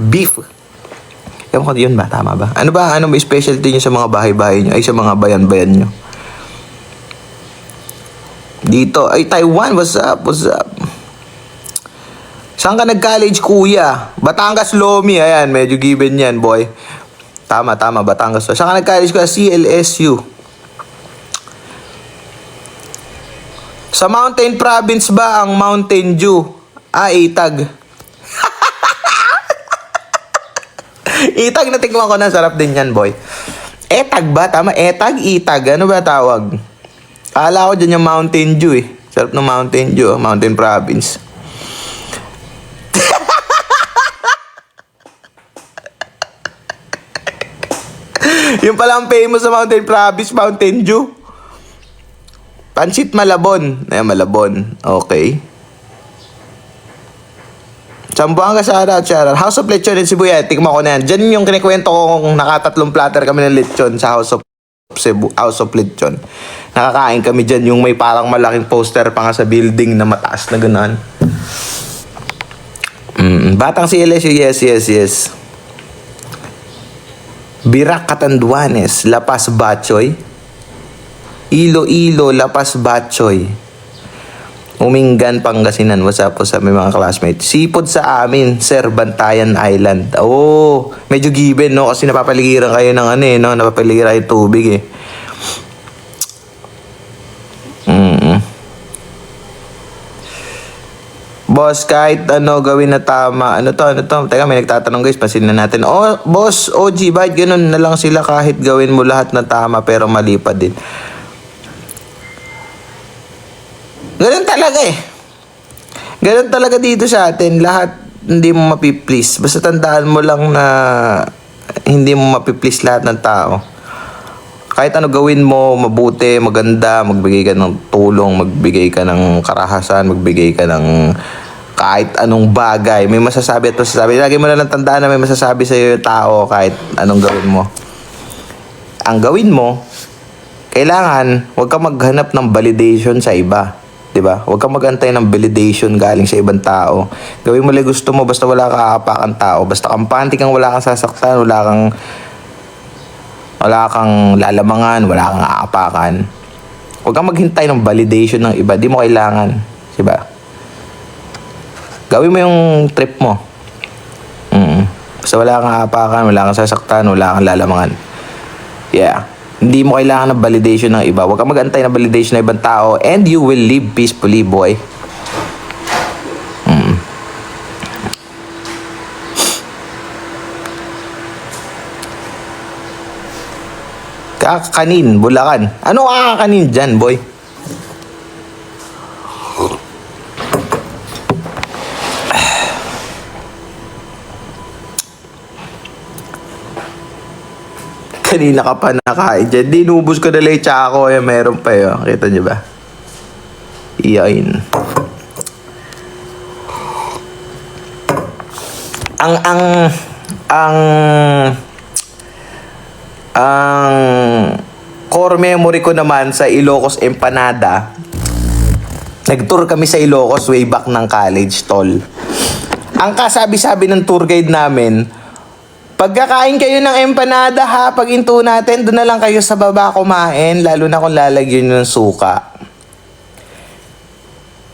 beef. Ewan ko, yun ba? Tama ba? Ano ba specialty nyo sa mga bahay-bahay nyo? Ay, sa mga bayan-bayan nyo? Dito. Ay, Taiwan. What's up? What's up? Saan ka nag-college, kuya? Batangas Lomi. Ayan, medyo given yan, boy. Tama. Batangas. Saan ka nag-college, kuya? CLSU. Sa Mountain Province ba ang Mountain Dew? Itag. Itag, natikman ko na. Sarap din yan, boy. Etag ba? Tama? Itag. Ano ba tawag? Kala ko dyan yung Mountain Dew eh. Sarap ng Mountain Dew. Mountain Province. Yung pala ang famous sa Mountain Province, Mountain Dew. Pansit Malabon. Malabon. Okay. Sambuanga Sara. House of Lechon in Cebu. Tikman ko na yan. Diyan yung kinikwento ko kung nakatatlong platter kami ng lechon sa House of Cebu. House of Lechon. Nakakain kami dyan. Yung may parang malaking poster pa nga sa building na mataas na gano'n. Batang CLSU. Yes. Birac Catanduanes. La Paz Bachoy. Iloilo, La Paz Bachoy. Umingan, Pangasinan. What's up sa may mga classmates? Sipod sa amin, Sir, Bantayan Island. Oh, medyo given, no? Kasi napapaligiran kayo ng no? Napapaligiran kayo tubig, eh. Boss, kahit gawin na tama. Ano to? Teka, may nagtatanong, guys. Pasin na natin. Oh, boss, OG, bakit ganun na lang sila kahit gawin mo lahat na tama pero mali pa din? Ganun talaga eh. Ganun talaga dito sa atin. Lahat hindi mo mapiplease. Basta tandaan mo lang na hindi mo mapiplease lahat ng tao. Kahit ano gawin mo, mabuti, maganda, magbigay ka ng tulong, magbigay ka ng karahasan, magbigay ka ng kahit anong bagay. May masasabi at masasabi. Lagi mo na lang tandaan na may masasabi sa iyo yung tao kahit anong gawin mo. Ang gawin mo, kailangan huwag ka maghanap ng validation sa iba. Diba? Huwag kang mag-antay ng validation galing sa ibang tao. Gawin mo lang gusto mo basta wala kang aapakan tao. Basta kampante kang wala kang sasaktan, wala kang lalamangan, wala kang aapakan. Huwag kang maghintay ng validation ng iba. Di mo kailangan. Diba? Gawin mo yung trip mo. Basta wala kang aapakan, wala kang sasaktan, wala kang lalamangan. Yeah. Hindi mo kailangan ng validation ng iba. Huwag kang mag-antay ng validation ng ibang tao and you will live peacefully, boy. Kakakanin, Bulacan. Ano kakakanin dyan, boy? Kanina ka pa nakain dyan. Di, inubos ko na lang yung tsako. Ayan, meron pa yun. Kita nyo ba? Iyain. Ang core memory ko naman sa Ilocos Empanada, nag-tour kami sa Ilocos way back ng college, tol. Ang kasabi-sabi ng tour guide namin, pagkakain kayo ng empanada ha, pag into natin, doon na lang kayo sa baba kumain, lalo na kung lalagyan nyo ng suka.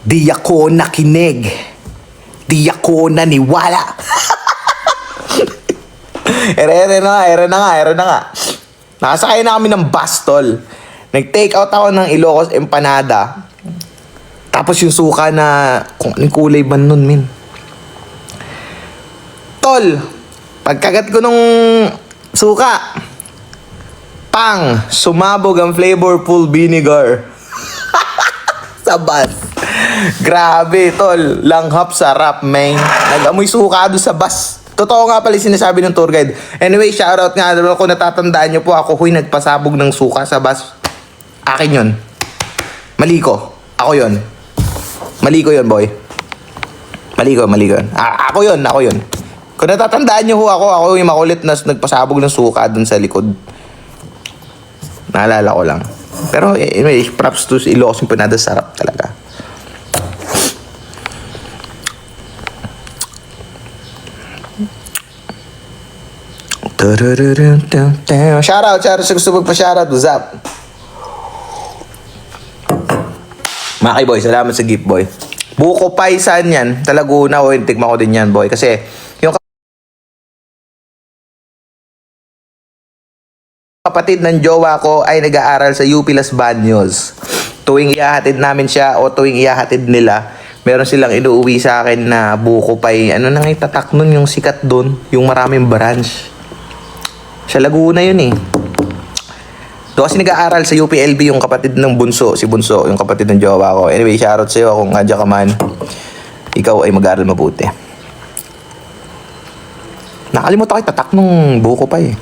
Di ako nakinig. Di ako naniwala. Ere na nga. Nakasakay na kami ng bus, tol. Nag-take out ako ng Ilocos Empanada. Tapos yung suka na, kung anong kulay ba nun, min? Tol, pagkagat ko nung suka, sumabog ang flavorful vinegar. Sa bus. Grabe, tol. Langhap sarap, man. Nag-amoy suka doon sa bus. Totoo nga pala sinasabi ng tour guide. Anyway, shoutout nga. Kung natatandaan nyo po, ako nagpasabog ng suka sa bus. Akin yun. Mali ko. Ako yun. Mali ko yun, boy. Mali ko yun. Ako yun. Kung natatandaan nyo ako yung makulit na nagpasabog ng suka dun sa likod. Naalala ko lang. Pero anyway, props to Ilocos Empanada, sarap talaga. Shoutout sa gusto magpa-shoutout. What's up? Maki boy, salamat sa gift boy. Buko pie, saan yan? Talaguna o tikman ko din yan boy. Kasi yung kapatid ng jowa ko ay nag-aaral sa UP Las Baños. Tuwing ihahatid namin siya o tuwing ihahatid nila, meron silang inuuwi sa akin na buko pie. Ano nang itatak nun yung sikat dun? Yung maraming branch. Sa Laguna yun eh. Doon kasi nag-aaral sa UPLB yung kapatid ng Bunso, si Bunso, yung kapatid ng jowa ko. Anyway, shoutout sa'yo kung adya ka man. Ikaw ay mag-aaral mabuti. Nakalimutan ko tatak nung buko pa eh.